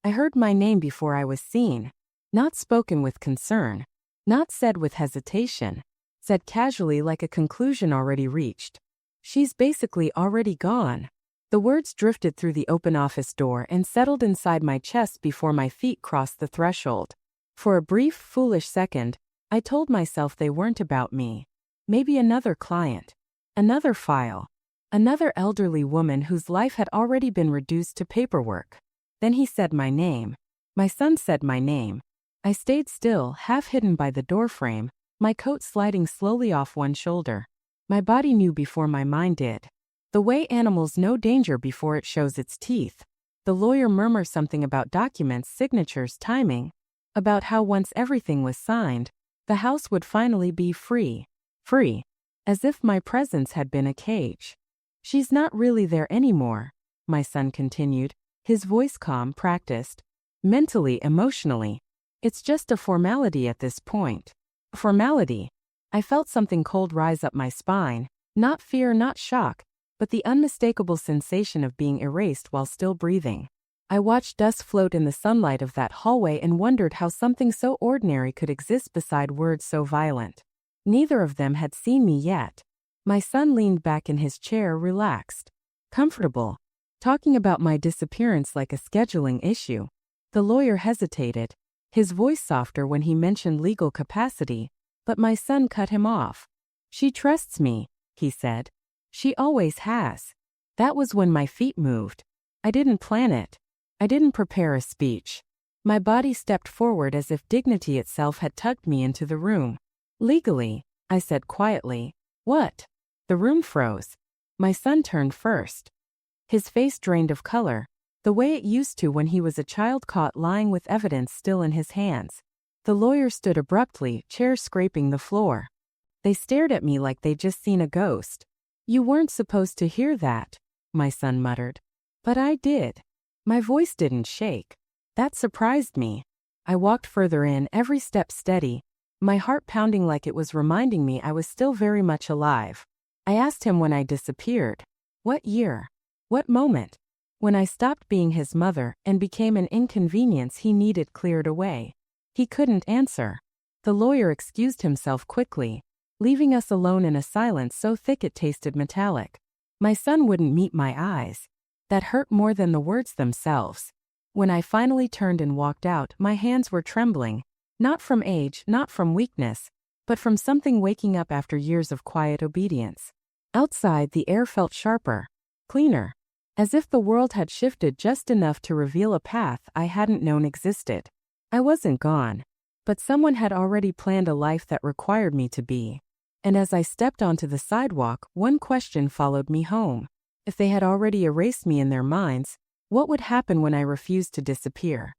I heard my name before I was seen. Not spoken with concern. Not said with hesitation. Said casually like a conclusion already reached. She's basically already gone. The words drifted through the open office door and settled inside my chest before my feet crossed the threshold. For a brief, foolish second, I told myself they weren't about me. Maybe another client. Another file. Another elderly woman whose life had already been reduced to paperwork. Then he said my name. My son said my name. I stayed still, half hidden by the doorframe, my coat sliding slowly off one shoulder. My body knew before my mind did. The way animals know danger before it shows its teeth. The lawyer murmured something about documents, signatures, timing. About how once everything was signed, the house would finally be free. Free. As if my presence had been a cage. She's not really there anymore, my son continued, his voice calm, practiced. Mentally, emotionally. It's just a formality at this point. A formality. I felt something cold rise up my spine, not fear, not shock, but the unmistakable sensation of being erased while still breathing. I watched dust float in the sunlight of that hallway and wondered how something so ordinary could exist beside words so violent. Neither of them had seen me yet. My son leaned back in his chair, relaxed, comfortable, talking about my disappearance like a scheduling issue. The lawyer hesitated, his voice softer when he mentioned legal capacity, but my son cut him off. She trusts me, he said. She always has. That was when my feet moved. I didn't plan it. I didn't prepare a speech. My body stepped forward as if dignity itself had tugged me into the room. Legally, I said quietly. What? The room froze. My son turned first. His face drained of color, the way it used to when he was a child caught lying with evidence still in his hands. The lawyer stood abruptly, chair scraping the floor. They stared at me like they'd just seen a ghost. You weren't supposed to hear that, my son muttered. But I did. My voice didn't shake. That surprised me. I walked further in, every step steady, my heart pounding like it was reminding me I was still very much alive. I asked him when I disappeared. What year? What moment? When I stopped being his mother and became an inconvenience he needed cleared away. He couldn't answer. The lawyer excused himself quickly, leaving us alone in a silence so thick it tasted metallic. My son wouldn't meet my eyes. That hurt more than the words themselves. When I finally turned and walked out, my hands were trembling, not from age, not from weakness, but from something waking up after years of quiet obedience. Outside, the air felt sharper, cleaner, as if the world had shifted just enough to reveal a path I hadn't known existed. I wasn't gone, but someone had already planned a life that required me to be. And as I stepped onto the sidewalk, one question followed me home. If they had already erased me in their minds, what would happen when I refused to disappear?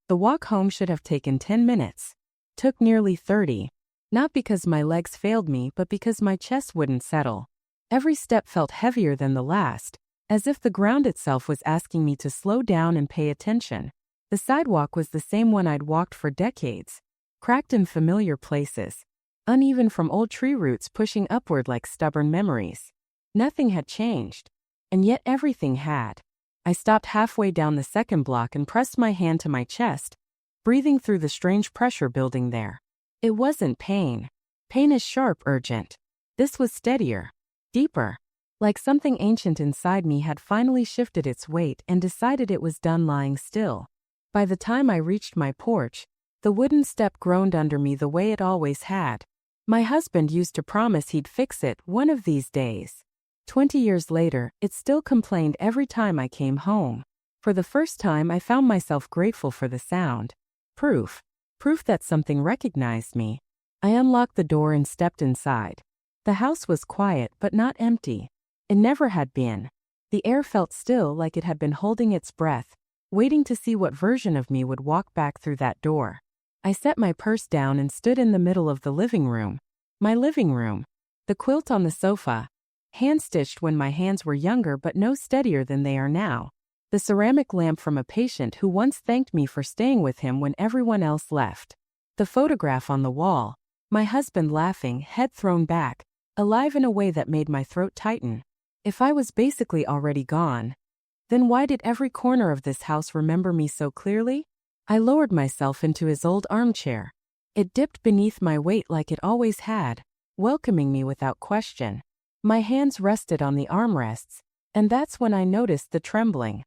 The walk home should have taken 10 minutes. Took nearly 30. Not because my legs failed me, but because my chest wouldn't settle. Every step felt heavier than the last, as if the ground itself was asking me to slow down and pay attention. The sidewalk was the same one I'd walked for decades, cracked in familiar places, uneven from old tree roots pushing upward like stubborn memories. Nothing had changed, and yet everything had. I stopped halfway down the second block and pressed my hand to my chest, breathing through the strange pressure building there. It wasn't pain. Pain is sharp, urgent. This was steadier, deeper, like something ancient inside me had finally shifted its weight and decided it was done lying still. By the time I reached my porch, the wooden step groaned under me the way it always had. My husband used to promise he'd fix it one of these days. 20 years later, it still complained every time I came home. For the first time, I found myself grateful for the sound. Proof that something recognized me. I unlocked the door and stepped inside. The house was quiet but not empty. It never had been. The air felt still, like it had been holding its breath, waiting to see what version of me would walk back through that door. I set my purse down and stood in the middle of the living room. My living room. The quilt on the sofa, hand-stitched when my hands were younger but no steadier than they are now. The ceramic lamp from a patient who once thanked me for staying with him when everyone else left. The photograph on the wall. My husband laughing, head thrown back, alive in a way that made my throat tighten. If I was basically already gone, Then why did every corner of this house remember me so clearly? I lowered myself into his old armchair. It dipped beneath my weight like it always had, welcoming me without question. My hands rested on the armrests, and that's when I noticed the trembling.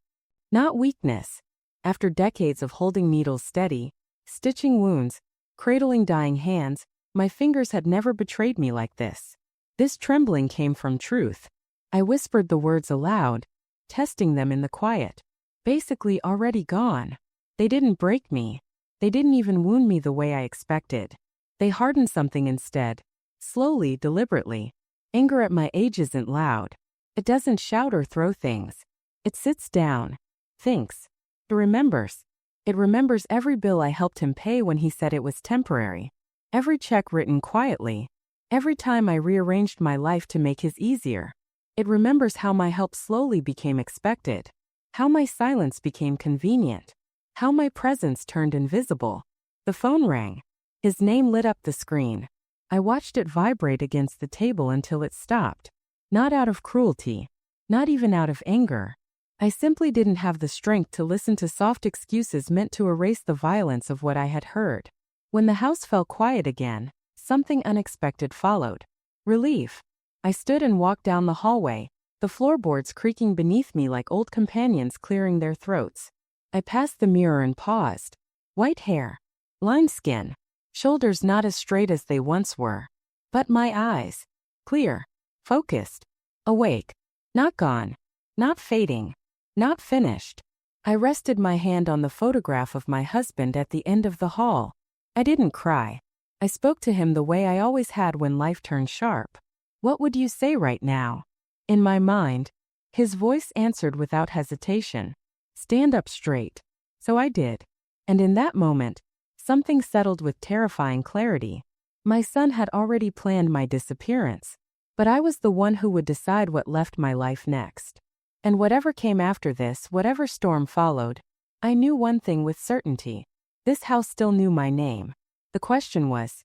Not weakness. After decades of holding needles steady, stitching wounds, cradling dying hands, my fingers had never betrayed me like this. This trembling came from truth. I whispered the words aloud, testing them in the quiet. Basically already gone. They didn't break me. They didn't even wound me the way I expected. They hardened something instead. Slowly, deliberately. Anger at my age isn't loud. It doesn't shout or throw things. It sits down. Thinks. It remembers. It remembers every bill I helped him pay when he said it was temporary. Every check written quietly. Every time I rearranged my life to make his easier. It remembers how my help slowly became expected. How my silence became convenient. How my presence turned invisible. The phone rang. His name lit up the screen. I watched it vibrate against the table until it stopped. Not out of cruelty. Not even out of anger. I simply didn't have the strength to listen to soft excuses meant to erase the violence of what I had heard. When the house fell quiet again, something unexpected followed. Relief. I stood and walked down the hallway, the floorboards creaking beneath me like old companions clearing their throats. I passed the mirror and paused. White hair. Lined skin. Shoulders not as straight as they once were. But my eyes. Clear. Focused. Awake. Not gone. Not fading. Not finished. I rested my hand on the photograph of my husband at the end of the hall. I didn't cry. I spoke to him the way I always had when life turned sharp. What would you say right now? In my mind, his voice answered without hesitation. Stand up straight. So I did. And in that moment, something settled with terrifying clarity. My son had already planned my disappearance. But I was the one who would decide what left my life next. And whatever came after this, whatever storm followed, I knew one thing with certainty. This house still knew my name. The question was,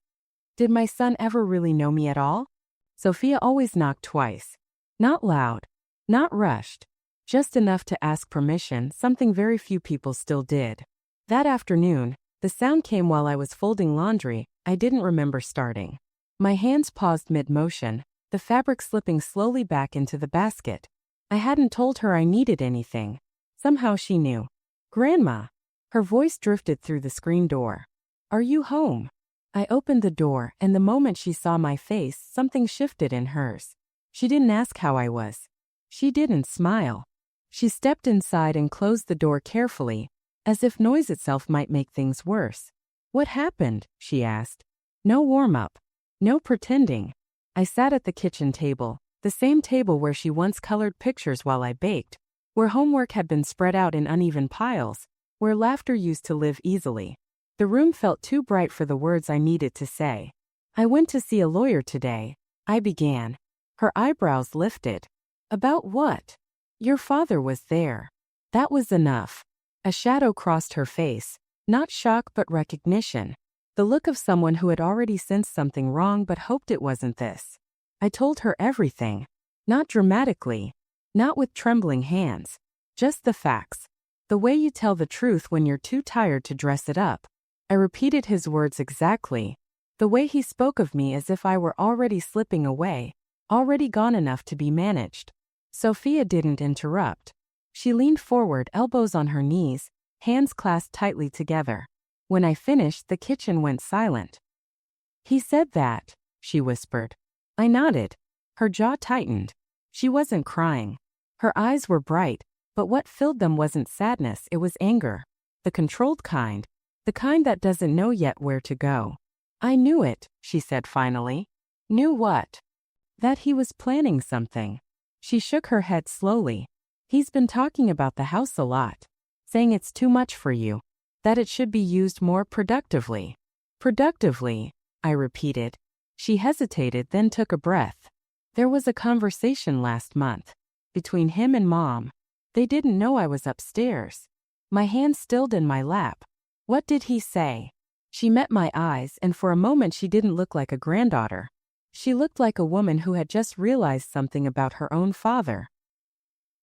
did my son ever really know me at all? Sophia always knocked twice. Not loud. Not rushed. Just enough to ask permission, something very few people still did. That afternoon, the sound came while I was folding laundry I didn't remember starting. My hands paused mid-motion, the fabric slipping slowly back into the basket. I hadn't told her I needed anything. Somehow she knew. Grandma. Her voice drifted through the screen door. Are you home? I opened the door, and the moment she saw my face, something shifted in hers. She didn't ask how I was. She didn't smile. She stepped inside and closed the door carefully, as if noise itself might make things worse. What happened? She asked. No warm-up. No pretending. I sat at the kitchen table, the same table where she once colored pictures while I baked, where homework had been spread out in uneven piles, where laughter used to live easily. The room felt too bright for the words I needed to say. I went to see a lawyer today, I began. Her eyebrows lifted. About what? Your father was there. That was enough. A shadow crossed her face, not shock but recognition. The look of someone who had already sensed something wrong but hoped it wasn't this. I told her everything. Not dramatically. Not with trembling hands. Just the facts. The way you tell the truth when you're too tired to dress it up. I repeated his words exactly. The way he spoke of me as if I were already slipping away, already gone enough to be managed. Sophia didn't interrupt. She leaned forward, elbows on her knees, hands clasped tightly together. When I finished, the kitchen went silent. He said that, she whispered. I nodded. Her jaw tightened. She wasn't crying. Her eyes were bright, but what filled them wasn't sadness, it was anger. The controlled kind. The kind that doesn't know yet where to go. I knew it, she said finally. Knew what? That he was planning something. She shook her head slowly. He's been talking about the house a lot. Saying it's too much for you. That it should be used more productively. Productively, I repeated. She hesitated, then took a breath. There was a conversation last month. Between him and Mom. They didn't know I was upstairs. My hand stilled in my lap. What did he say? She met my eyes, and for a moment she didn't look like a granddaughter. She looked like a woman who had just realized something about her own father.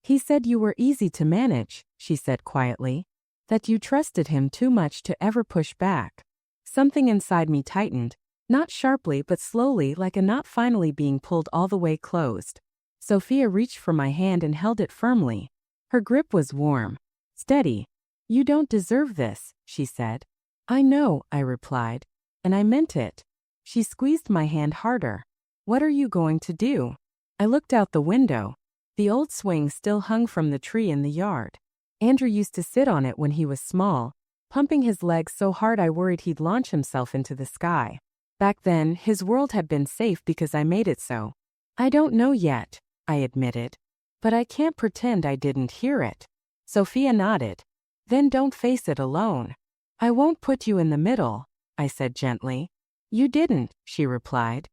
He said you were easy to manage, she said quietly. That you trusted him too much to ever push back. Something inside me tightened, not sharply but slowly, like a knot finally being pulled all the way closed. Sophia reached for my hand and held it firmly. Her grip was warm, steady. You don't deserve this, she said. I know, I replied. And I meant it. She squeezed my hand harder. What are you going to do? I looked out the window. The old swing still hung from the tree in the yard. Andrew used to sit on it when he was small, pumping his legs so hard I worried he'd launch himself into the sky. Back then, his world had been safe because I made it so. I don't know yet, I admitted. But I can't pretend I didn't hear it. Sophia nodded. Then don't face it alone. I won't put you in the middle, I said gently. You didn't, she replied.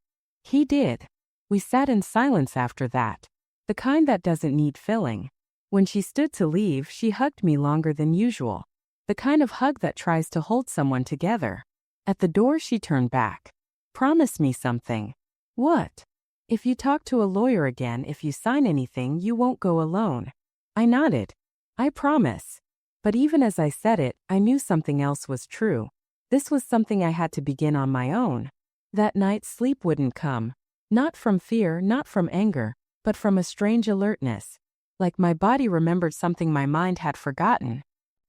He did. We sat in silence after that. The kind that doesn't need filling. When she stood to leave, she hugged me longer than usual. The kind of hug that tries to hold someone together. At the door, she turned back. Promise me something. What? If you talk to a lawyer again, if you sign anything, you won't go alone. I nodded. I promise. But even as I said it, I knew something else was true. This was something I had to begin on my own. That night, sleep wouldn't come. Not from fear, not from anger, but from a strange alertness. Like my body remembered something my mind had forgotten.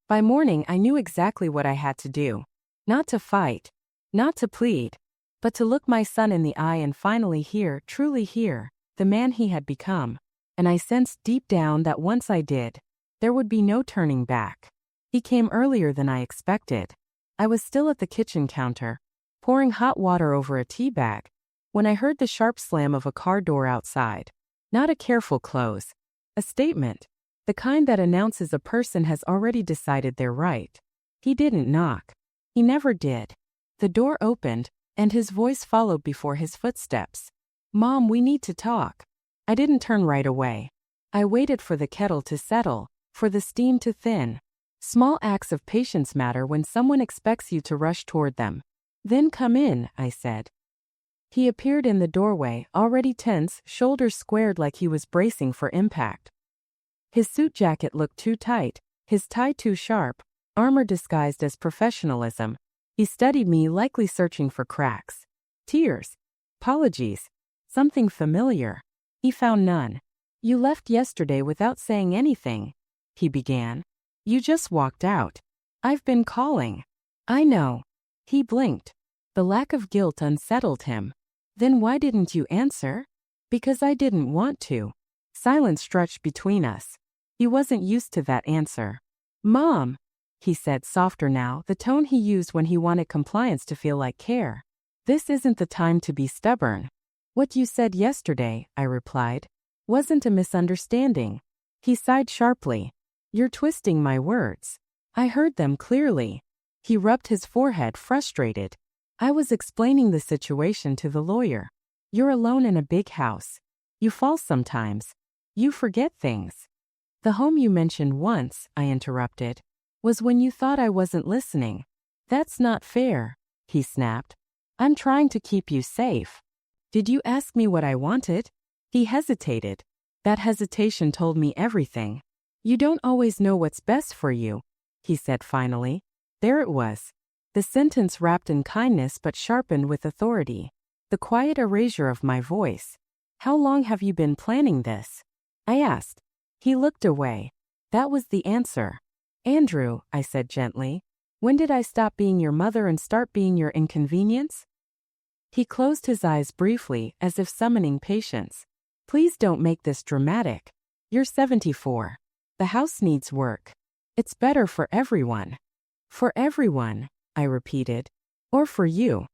By morning, I knew exactly what I had to do. Not to fight, not to plead, but to look my son in the eye and finally hear, truly hear, the man he had become. And I sensed deep down that once I did, there would be no turning back. He came earlier than I expected. I was still at the kitchen counter, pouring hot water over a tea bag, when I heard the sharp slam of a car door outside. Not a careful close. A statement. The kind that announces a person has already decided they're right. He didn't knock. He never did. The door opened, and his voice followed before his footsteps. Mom, we need to talk. I didn't turn right away. I waited for the kettle to settle, for the steam to thin. Small acts of patience matter when someone expects you to rush toward them. Then come in, I said. He appeared in the doorway, already tense, shoulders squared like he was bracing for impact. His suit jacket looked too tight, his tie too sharp, armor disguised as professionalism. He studied me, likely searching for cracks. Tears. Apologies. Something familiar. He found none. You left yesterday without saying anything, he began. You just walked out. I've been calling. I know. He blinked. The lack of guilt unsettled him. Then why didn't you answer? Because I didn't want to. Silence stretched between us. He wasn't used to that answer. Mom, he said softer now, the tone he used when he wanted compliance to feel like care. This isn't the time to be stubborn. What you said yesterday, I replied, wasn't a misunderstanding. He sighed sharply. You're twisting my words. I heard them clearly. He rubbed his forehead, frustrated. I was explaining the situation to the lawyer. You're alone in a big house. You fall sometimes. You forget things. The home you mentioned once, I interrupted, was when you thought I wasn't listening. That's not fair, he snapped. I'm trying to keep you safe. Did you ask me what I wanted? He hesitated. That hesitation told me everything. You don't always know what's best for you, he said finally. There it was. The sentence wrapped in kindness but sharpened with authority. The quiet erasure of my voice. How long have you been planning this? I asked. He looked away. That was the answer. Andrew, I said gently, when did I stop being your mother and start being your inconvenience? He closed his eyes briefly, as if summoning patience. Please don't make this dramatic. You're 74. The house needs work. It's better for everyone. For everyone, I repeated. Or for you.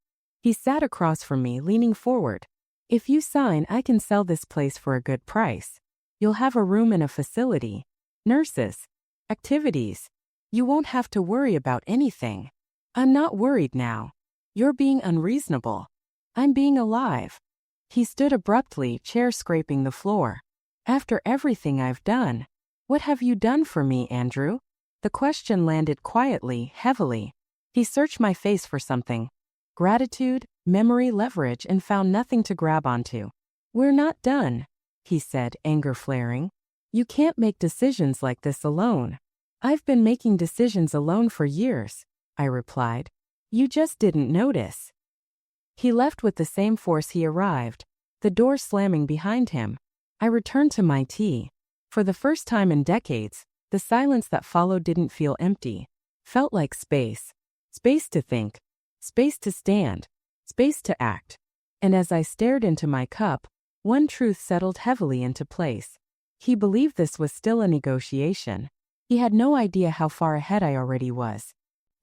He sat across from me, leaning forward. If you sign, I can sell this place for a good price. You'll have a room and a facility. Nurses. Activities. You won't have to worry about anything. I'm not worried now. You're being unreasonable. I'm being alive. He stood abruptly, chair scraping the floor. After everything I've done. What have you done for me, Andrew? The question landed quietly, heavily. He searched my face for something. Gratitude, memory, leverage, and found nothing to grab onto. We're not done, he said, anger flaring. You can't make decisions like this alone. I've been making decisions alone for years, I replied. You just didn't notice. He left with the same force he arrived, the door slamming behind him. I returned to my tea. For the first time in decades, the silence that followed didn't feel empty. Felt like space. Space to think. Space to stand. Space to act. And as I stared into my cup, one truth settled heavily into place. He believed this was still a negotiation. He had no idea how far ahead I already was.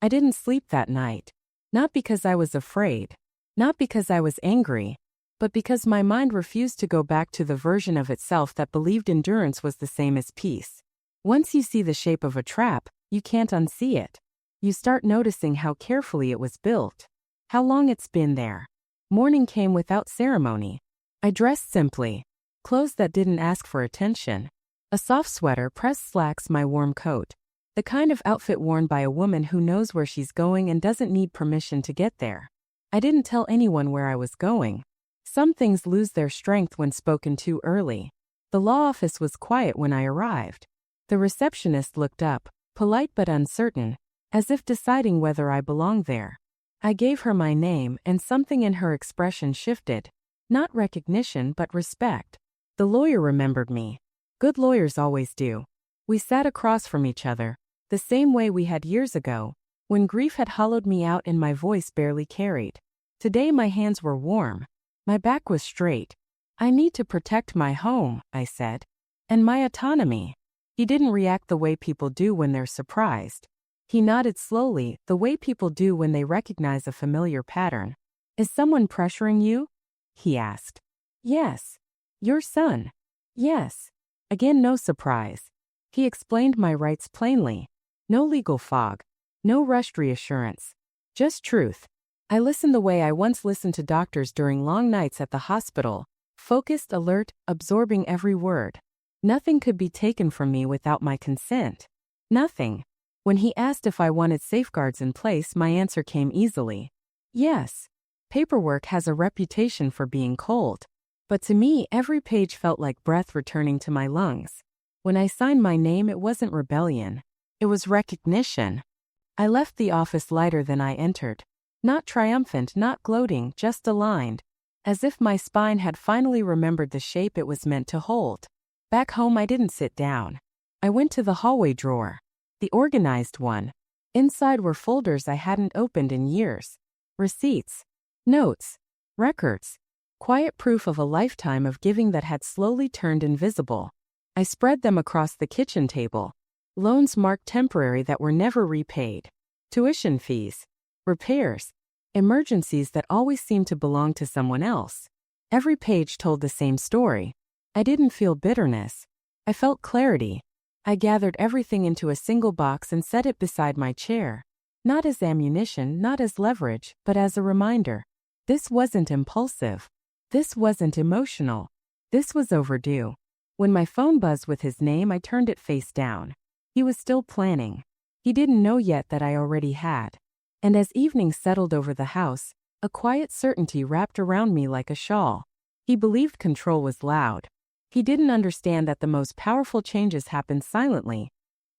I didn't sleep that night. Not because I was afraid. Not because I was angry. But because my mind refused to go back to the version of itself that believed endurance was the same as peace. Once you see the shape of a trap, you can't unsee it. You start noticing how carefully it was built. How long it's been there. Morning came without ceremony. I dressed simply. Clothes that didn't ask for attention. A soft sweater pressed slacks my warm coat. The kind of outfit worn by a woman who knows where she's going and doesn't need permission to get there. I didn't tell anyone where I was going. Some things lose their strength when spoken too early. The law office was quiet when I arrived. The receptionist looked up, polite but uncertain, as if deciding whether I belonged there. I gave her my name and something in her expression shifted. Not recognition but respect. The lawyer remembered me. Good lawyers always do. We sat across from each other, the same way we had years ago, when grief had hollowed me out and my voice barely carried. Today my hands were warm. My back was straight. I need to protect my home, I said. And my autonomy. He didn't react the way people do when they're surprised. He nodded slowly, the way people do when they recognize a familiar pattern. Is someone pressuring you? He asked. Yes. Your son. Yes. Again, no surprise. He explained my rights plainly. No legal fog. No rushed reassurance. Just truth. I listened the way I once listened to doctors during long nights at the hospital, focused, alert, absorbing every word. Nothing could be taken from me without my consent. Nothing. When he asked if I wanted safeguards in place, my answer came easily. Yes. Paperwork has a reputation for being cold. But to me, every page felt like breath returning to my lungs. When I signed my name, it wasn't rebellion. It was recognition. I left the office lighter than I entered. Not triumphant, not gloating, just aligned. As if my spine had finally remembered the shape it was meant to hold. Back home, I didn't sit down. I went to the hallway drawer. The organized one. Inside were folders I hadn't opened in years. Receipts. Notes. Records. Quiet proof of a lifetime of giving that had slowly turned invisible. I spread them across the kitchen table. Loans marked temporary that were never repaid. Tuition fees. Repairs. Emergencies that always seemed to belong to someone else. Every page told the same story. I didn't feel bitterness. I felt clarity. I gathered everything into a single box and set it beside my chair. Not as ammunition, not as leverage, but as a reminder. This wasn't impulsive. This wasn't emotional. This was overdue. When my phone buzzed with his name, I turned it face down. He was still planning. He didn't know yet that I already had. And as evening settled over the house, a quiet certainty wrapped around me like a shawl. He believed control was loud. He didn't understand that the most powerful changes happen silently,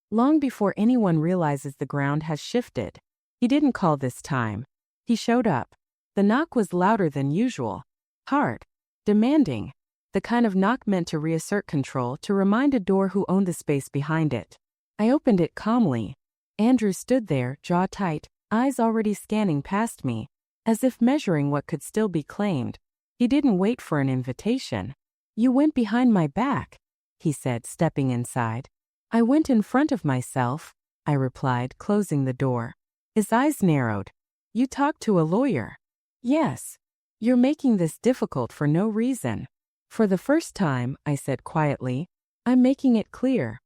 long before anyone realizes the ground has shifted. He didn't call this time. He showed up. The knock was louder than usual. Hard. Demanding. The kind of knock meant to reassert control, to remind a door who owned the space behind it. I opened it calmly. Andrew stood there, jaw tight, eyes already scanning past me, as if measuring what could still be claimed. He didn't wait for an invitation. You went behind my back, he said, stepping inside. I went in front of myself, I replied, closing the door. His eyes narrowed. You talked to a lawyer. Yes. You're making this difficult for no reason. For the first time, I said quietly, I'm making it clear.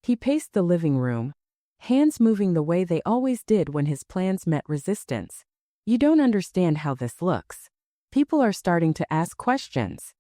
He paced the living room, hands moving the way they always did when his plans met resistance. You don't understand how this looks. People are starting to ask questions.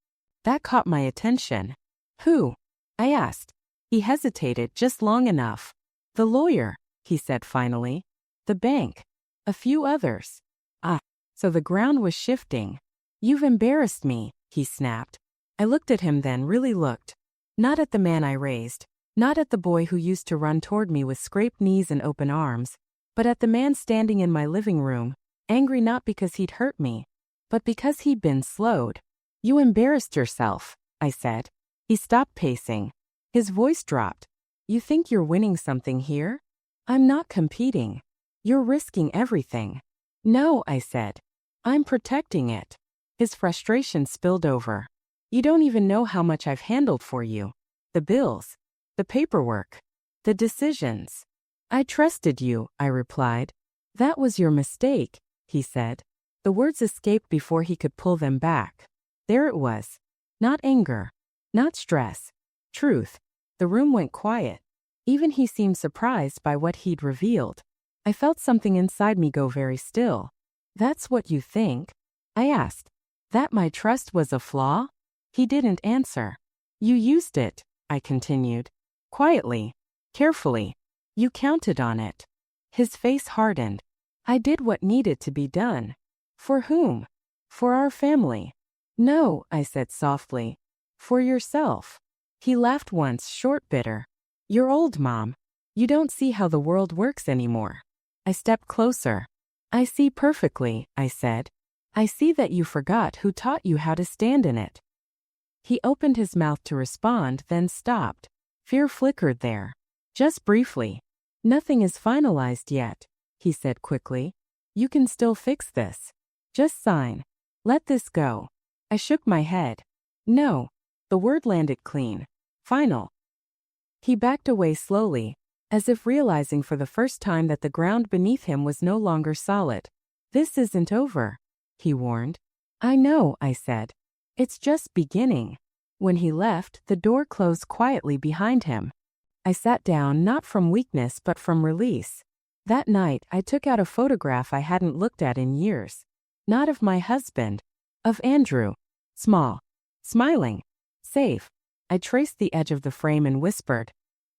That caught my attention. Who? I asked. He hesitated just long enough. The lawyer, he said finally. The bank. A few others. Ah, so the ground was shifting. You've embarrassed me, he snapped. I looked at him then, really looked. Not at the man I raised, not at the boy who used to run toward me with scraped knees and open arms, but at the man standing in my living room, angry not because he'd hurt me, but because he'd been slowed. "You embarrassed yourself," I said. He stopped pacing. His voice dropped. "You think you're winning something here? I'm not competing. You're risking everything." "No," I said. "I'm protecting it." His frustration spilled over. "You don't even know how much I've handled for you. The bills, the paperwork, the decisions." "I trusted you," I replied. "That was your mistake," he said. The words escaped before he could pull them back. There it was. Not anger. Not stress. Truth. The room went quiet. Even he seemed surprised by what he'd revealed. I felt something inside me go very still. "That's what you think?" I asked. "That my trust was a flaw?" He didn't answer. "You used it," I continued. "Quietly. Carefully. You counted on it." His face hardened. "I did what needed to be done." "For whom?" "For our family." "No," I said softly. "For yourself." He laughed once, short, bitter. "You're old, Mom. You don't see how the world works anymore." I stepped closer. "I see perfectly," I said. "I see that you forgot who taught you how to stand in it." He opened his mouth to respond, then stopped. Fear flickered there. Just briefly. "Nothing is finalized yet," he said quickly. "You can still fix this. Just sign. Let this go." I shook my head. "No." The word landed clean. "Final." He backed away slowly, as if realizing for the first time that the ground beneath him was no longer solid. "This isn't over," he warned. "I know," I said. "It's just beginning." When he left, the door closed quietly behind him. I sat down, not from weakness but from release. That night, I took out a photograph I hadn't looked at in years. Not of my husband. Of Andrew. Small. Smiling. Safe. I traced the edge of the frame and whispered,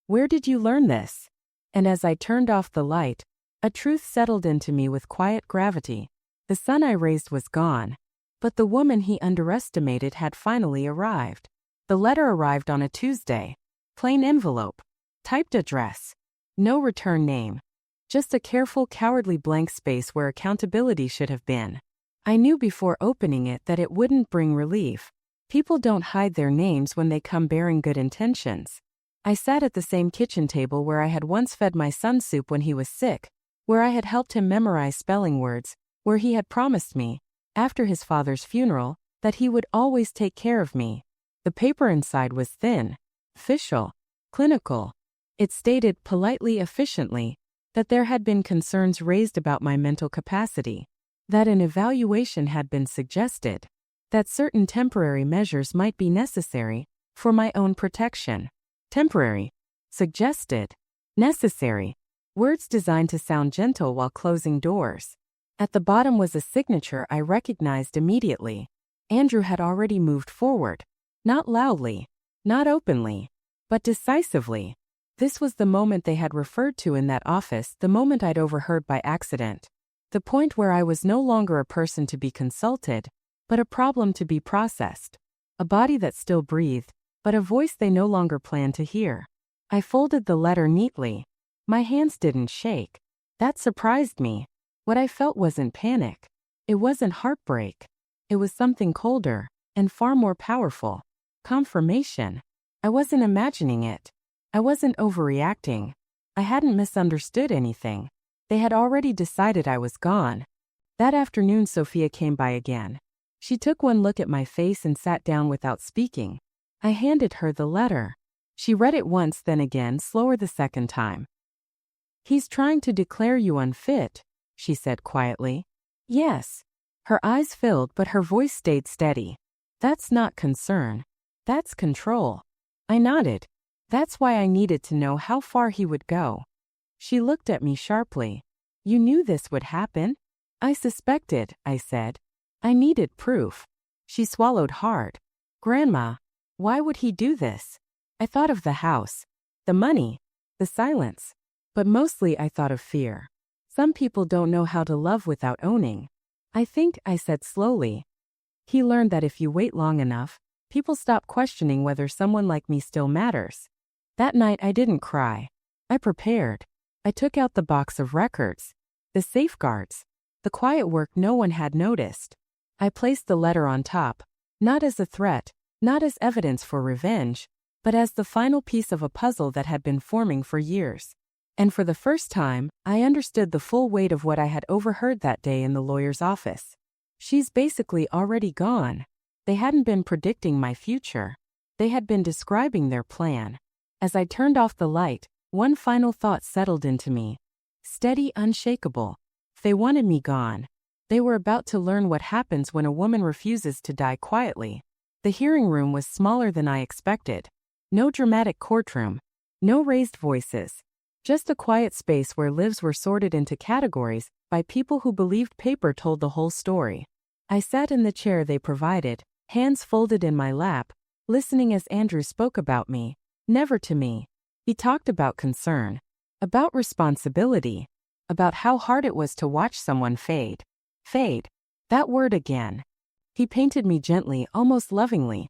"Where did you learn this?" And as I turned off the light, a truth settled into me with quiet gravity. The son I raised was gone, but the woman he underestimated had finally arrived. The letter arrived on a Tuesday. Plain envelope. Typed address. No return name. Just a careful, cowardly blank space where accountability should have been. I knew before opening it that it wouldn't bring relief. People don't hide their names when they come bearing good intentions. I sat at the same kitchen table where I had once fed my son soup when he was sick, where I had helped him memorize spelling words, where he had promised me, after his father's funeral, that he would always take care of me. The paper inside was thin, official, clinical. It stated politely, efficiently, that there had been concerns raised about my mental capacity, that an evaluation had been suggested, that certain temporary measures might be necessary for my own protection. Temporary. Suggested. Necessary. Words designed to sound gentle while closing doors. At the bottom was a signature I recognized immediately. Andrew had already moved forward. Not loudly, not openly, but decisively. This was the moment they had referred to in that office, the moment I'd overheard by accident. The point where I was no longer a person to be consulted, but a problem to be processed. A body that still breathed, but a voice they no longer planned to hear. I folded the letter neatly. My hands didn't shake. That surprised me. What I felt wasn't panic. It wasn't heartbreak. It was something colder and far more powerful. Confirmation. I wasn't imagining it. I wasn't overreacting. I hadn't misunderstood anything. They had already decided I was gone. That afternoon, Sophia came by again. She took one look at my face and sat down without speaking. I handed her the letter. She read it once, then again, slower the second time. "He's trying to declare you unfit," she said quietly. "Yes." Her eyes filled, but her voice stayed steady. "That's not concern. That's control." I nodded. That's why I needed to know how far he would go. She looked at me sharply. "You knew this would happen?" "I suspected," I said. "I needed proof." She swallowed hard. "Grandma, why would he do this?" I thought of the house, the money, the silence. But mostly I thought of fear. Some people don't know how to love without owning. "I think," I said slowly, "he learned that if you wait long enough, People stop questioning whether someone like me still matters. That night I didn't cry. I prepared. I took out the box of records, the safeguards, the quiet work no one had noticed. I placed the letter on top, not as a threat, not as evidence for revenge, but as the final piece of a puzzle that had been forming for years. And for the first time, I understood the full weight of what I had overheard that day in the lawyer's office. She's basically already gone. They hadn't been predicting my future. They had been describing their plan. As I turned off the light, one final thought settled into me. Steady, unshakable. They wanted me gone. They were about to learn what happens when a woman refuses to die quietly. The hearing room was smaller than I expected. No dramatic courtroom. No raised voices. Just a quiet space where lives were sorted into categories by people who believed paper told the whole story. I sat in the chair they provided, hands folded in my lap, listening as Andrew spoke about me, never to me. He talked about concern, about responsibility, about how hard it was to watch someone fade. Fade. That word again. He painted me gently, almost lovingly,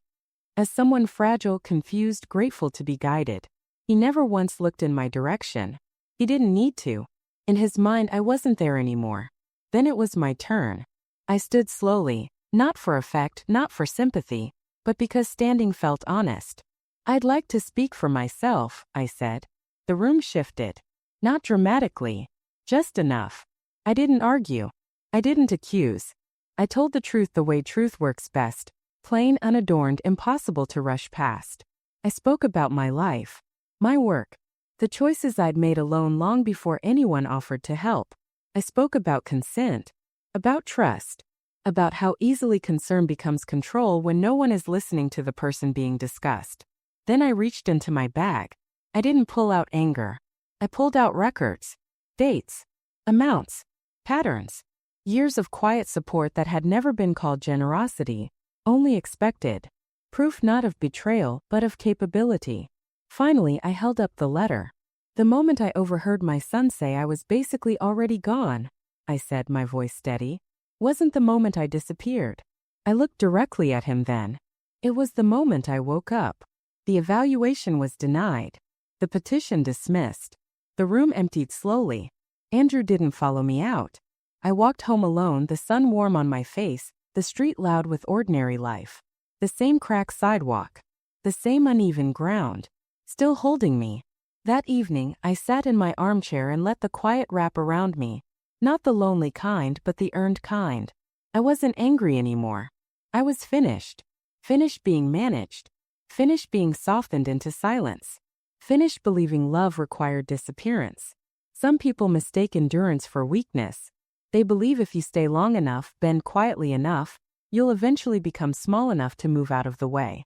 as someone fragile, confused, grateful to be guided. He never once looked in my direction. He didn't need to. In his mind, I wasn't there anymore. Then it was my turn. I stood slowly, not for effect, not for sympathy, but because standing felt honest. I'd like to speak for myself, I said. The room shifted. Not dramatically. Just enough. I didn't argue. I didn't accuse. I told the truth the way truth works best. Plain, unadorned, impossible to rush past. I spoke about my life. My work. The choices I'd made alone long before anyone offered to help. I spoke about consent. About trust. About how easily concern becomes control when no one is listening to the person being discussed. Then I reached into my bag. I didn't pull out anger. I pulled out records. Dates. Amounts. Patterns. Years of quiet support that had never been called generosity, only expected. Proof not of betrayal, but of capability. Finally, I held up the letter. The moment I overheard my son say I was basically already gone, I said, my voice steady, wasn't the moment I disappeared. I looked directly at him then. It was the moment I woke up. The evaluation was denied. The petition dismissed. The room emptied slowly. Andrew didn't follow me out. I walked home alone, the sun warm on my face, the street loud with ordinary life. The same cracked sidewalk. The same uneven ground. Still holding me. That evening, I sat in my armchair and let the quiet wrap around me. Not the lonely kind, but the earned kind. I wasn't angry anymore. I was finished. Finished being managed. Finished being softened into silence. Finished believing love required disappearance. Some people mistake endurance for weakness. They believe if you stay long enough, bend quietly enough, you'll eventually become small enough to move out of the way.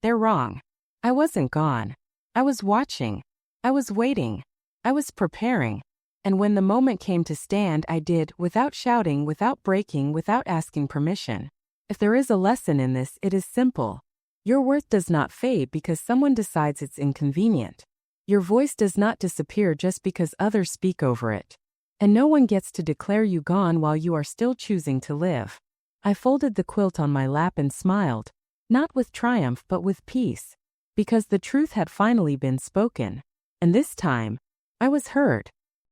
They're wrong. I wasn't gone. I was watching. I was waiting. I was preparing. And when the moment came to stand, I did, without shouting, without breaking, without asking permission. If there is a lesson in this, it is simple. Your worth does not fade because someone decides it's inconvenient. Your voice does not disappear just because others speak over it. And no one gets to declare you gone while you are still choosing to live. I folded the quilt on my lap and smiled, not with triumph but with peace, because the truth had finally been spoken. And this time, I was heard.